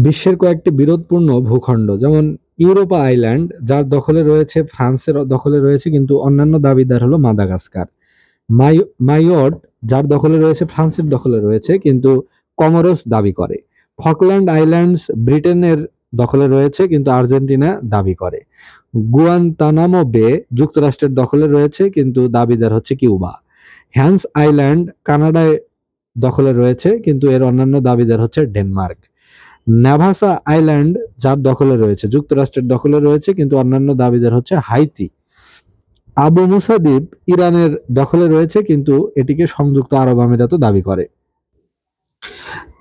বিশ্বের কয়েকটি বিরোধপূর্ণ ভূখণ্ড যেমন ইউরোপা আইল্যান্ড, যার দখলে রয়েছে ফ্রান্সের দখলে রয়েছে কিন্তু অন্যান্য দাবিদার হলো মাদাগাস্কার। মাইওট, যার দখলে রয়েছে ফ্রান্সের দখলে রয়েছে কিন্তু কমোরোস দাবি করে। ফকল্যান্ড আইল্যান্ডস ব্রিটেনের দখলে রয়েছে কিন্তু আর্জেন্টিনা দাবি করে। গুয়ান্তানামো বে যুক্তরাষ্ট্রের দখলে রয়েছে কিন্তু দাবিদার হচ্ছে কিউবা। হ্যান্স আইল্যান্ড কানাডায় দখলে রয়েছে কিন্তু এর অন্যান্য দাবিদার হচ্ছে ডেনমার্ক। নাভাসা আইল্যান্ড, যার দখলে রয়েছে যুক্তরাষ্ট্রের দখলে রয়েছে কিন্তু অন্যান্য দাবিদার হচ্ছে হাইতি। আবু মুসা দ্বীপ ইরানের দখলে রয়েছে কিন্তু এটিকে সংযুক্ত আরব আমিরাতও দাবি করে।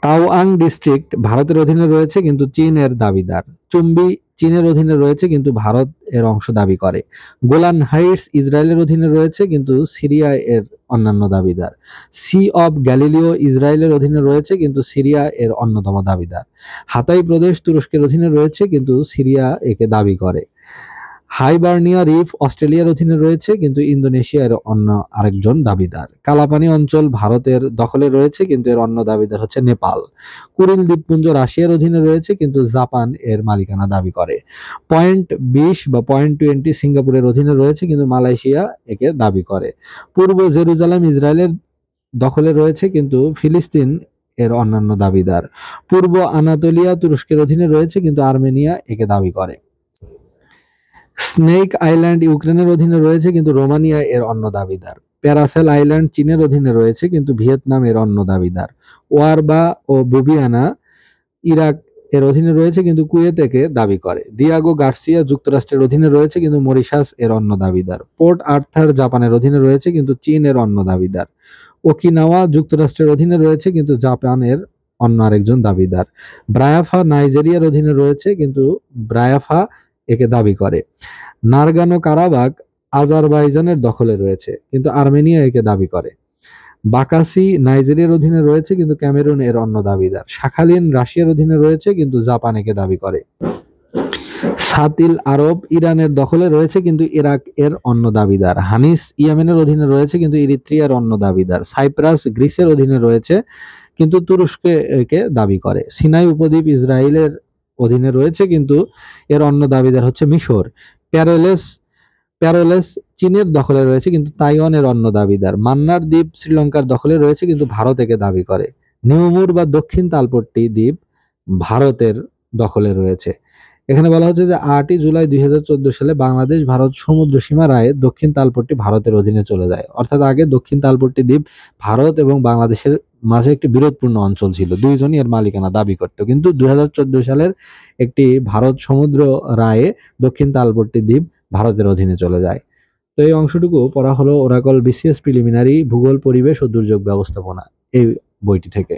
তাওয়াং ডিস্ট্রিক্ট ভারতের অধীনে রয়েছে কিন্তু চীন এর দাবিদার। চুম্বি চীনের অধীনে রয়েছে কিন্তু ভারত এর অংশ দাবি করে। গোলান হাইটস ইসরায়েলের অধীনে রয়েছে কিন্তু সিরিয়া এর অন্যান্য দাবিদার। সি অফ গ্যালিলিও ইসরায়েলের অধীনে রয়েছে কিন্তু সিরিয়া এর অন্যতম দাবিদার। হাতাই প্রদেশ তুরস্কের অধীনে রয়েছে কিন্তু সিরিয়া একে দাবি করে। হাইবার্নিয়া রিফ অস্ট্রেলিয়ার অধীনে রয়েছে কিন্তু ইন্দোনেশিয়ার অন্য আরেকজন দাবিদার। কালাপানি অঞ্চল ভারতের দখলে রয়েছে কিন্তু এর অন্য দাবিদার হচ্ছে নেপাল। কুরিল দ্বীপপুঞ্জ রাশিয়ার অধীনে রয়েছে কিন্তু জাপান এর মালিকানা দাবি করে। পয়েন্ট 20 বা পয়েন্ট 20 সিঙ্গাপুরের অধীনে রয়েছে কিন্তু মালয়েশিয়া একে দাবি করে। পূর্ব জেরুজালেম ইসরায়েলের দখলে রয়েছে কিন্তু ফিলিস্তিন এর অন্যান্য দাবিদার। পূর্ব আনাতোলিয়া তুরস্কের অধীনে রয়েছে কিন্তু আর্মেনিয়া একে দাবি করে। স্নেক আইল্যান্ড ইউক্রেনের অধীনে রয়েছে কিন্তু রোমানিয়া এর অন্য দাবিদার। প্যারাসেল আইল্যান্ড চীনের অধীনে রয়েছে কিন্তু ভিয়েতনাম এর অন্য দাবিদার। ওয়ারবা ও বুবিয়ানা ইরাক এর অধীনে রয়েছে কিন্তু কুয়েত একে দাবি করে। দিয়াগো গার্সিয়া যুক্তরাষ্ট্রের অধীনে রয়েছে কিন্তু মরিশাস এর অন্য দাবিদার। পোর্ট আর্থার জাপানের অধীনে রয়েছে কিন্তু চীন এর অন্য দাবিদার। ওকিনাওয়া যুক্তরাষ্ট্রের অধীনে রয়েছে কিন্তু জাপানের অন্য আরেকজন দাবিদার। ব্রায়াফা নাইজেরিয়ার অধীনে রয়েছে কিন্তু ব্রায়াফা একে দাবি করে। নারগানো কারাবাগ আজারবাইজানের দখলে রয়েছে কিন্তু আর্মেনিয়া একে দাবি করে। বাকাসি নাইজেরিয়ার অধীনে রয়েছে কিন্তু ক্যামেরুন এর অন্য দাবিদার। শাখালিন রাশিয়ার অধীনে রয়েছে কিন্তু জাপান একে দাবি করে। সাতিল আরব ইরানের দখলে রয়েছে কিন্তু ইরাক এর অন্য দাবিদার। হানিস ইয়েমেনের অধীনে রয়েছে কিন্তু ইরিত্রিয়ার অন্য দাবিদার। সাইপ্রাস গ্রিসের অধীনে রয়েছে কিন্তু তুরস্কে একে দাবি করে। সিনাই উপদ্বীপ ইসরায়েলের অধীনে রয়েছে কিন্তু এর অন্য দাবিদার হচ্ছে মিশর। প্যারোলেস প্যারোলেস চীনের দখলে রয়েছে কিন্তু তাইওয়ানের অন্য দাবিদার। মান্নার দ্বীপ শ্রীলঙ্কার দখলে রয়েছে কিন্তু ভারত একে দাবি করে। নিউমুর বা দক্ষিণ তালপট্টি দ্বীপ ভারতের দখলে রয়েছে। এখানে বলা হচ্ছে যে 8ই জুলাই 2014 সালে বাংলাদেশ ভারত সমুদ্র সীমা রায়ে দক্ষিণ তালপট্টি ভারতের অধীনে চলে যায়। অর্থাৎ আগে দক্ষিণ তালপট্টি দ্বীপ ভারত এবং বাংলাদেশের মাঝে একটি বিরোধপূর্ণ অঞ্চল ছিল, দুইজনই এর মালিকানা দাবি করত, কিন্তু 2014 সালের একটি ভারত সমুদ্র রায়ে দক্ষিণ তালপট্টি দ্বীপ ভারতের অধীনে চলে যায়। তো এই অংশটুকু পড়া হলো ওরাকল বিসিএস প্রিলিমিনারি ভূগোল পরিবেশ ও দুর্যোগ ব্যবস্থাপনা এই বইটি থেকে।